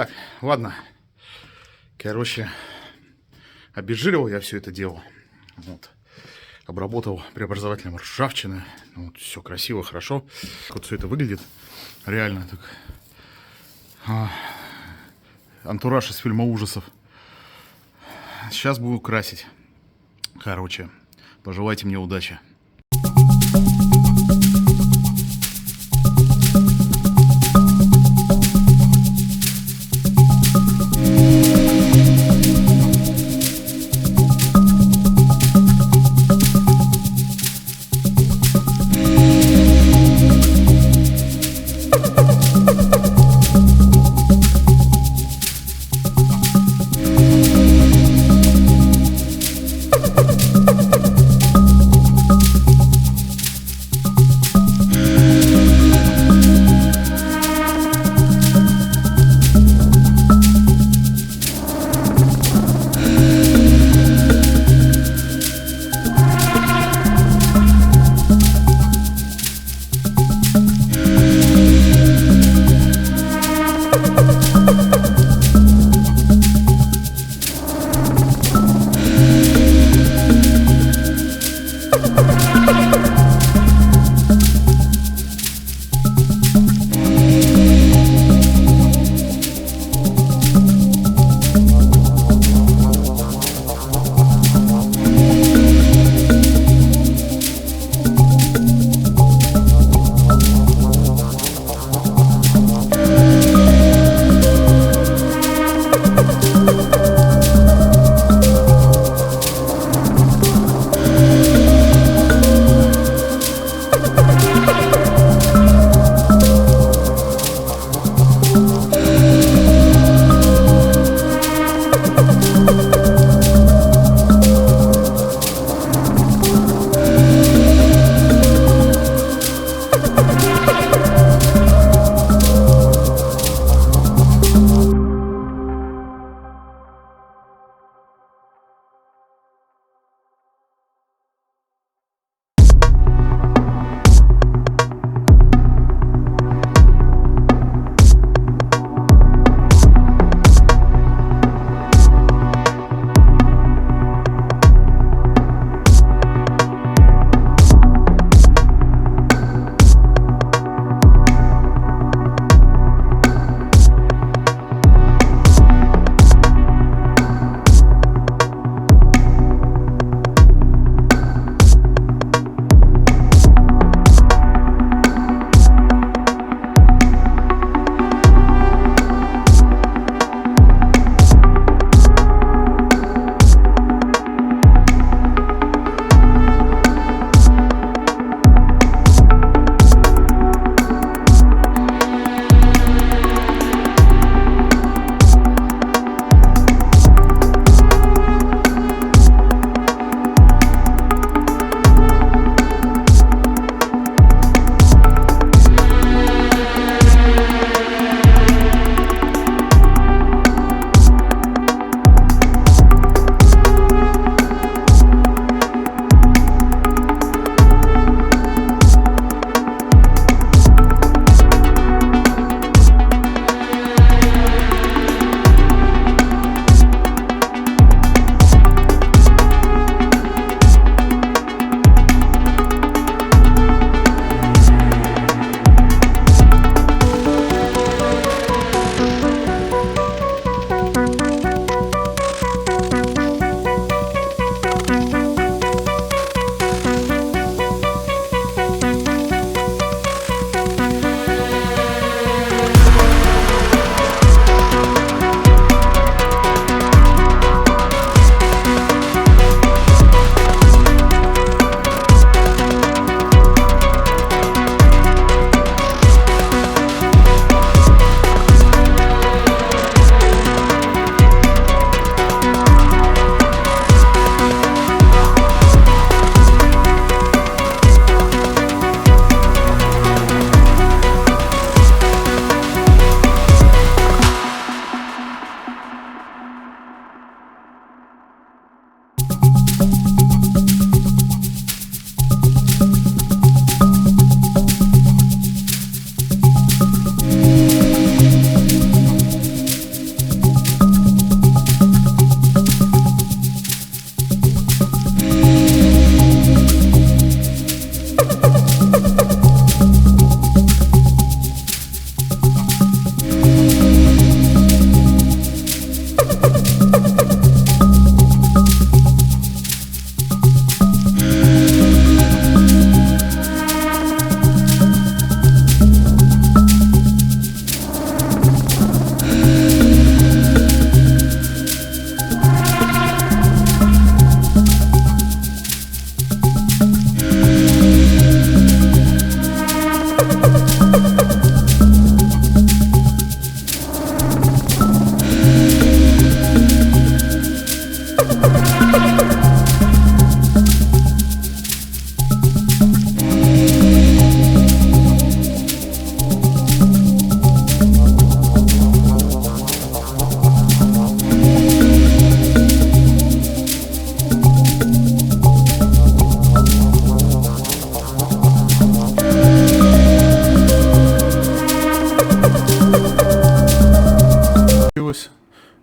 Так, ладно. Короче, обезжиривал я все это дело. Вот. Обработал преобразователем ржавчины. Вот, все красиво, хорошо. Вот все это выглядит. Реально так. Антураж из фильма ужасов. Сейчас буду красить. Короче, пожелайте мне удачи.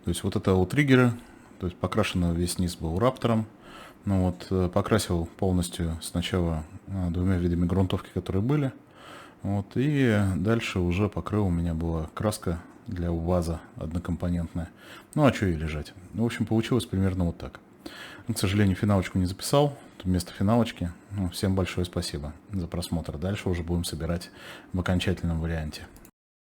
То есть вот это вот триггеры, то есть покрашено весь низ был рапотором. Ну вот, покрасил полностью сначала двумя видами грунтовки, которые были. Вот, и дальше уже покрыл, у меня была краска для ваза однокомпонентная. Ну а что ей лежать? В общем, получилось примерно вот так. К сожалению, финалочку не записал. Вместо финалочки. Ну, всем большое спасибо за просмотр. Дальше уже будем собирать в окончательном варианте.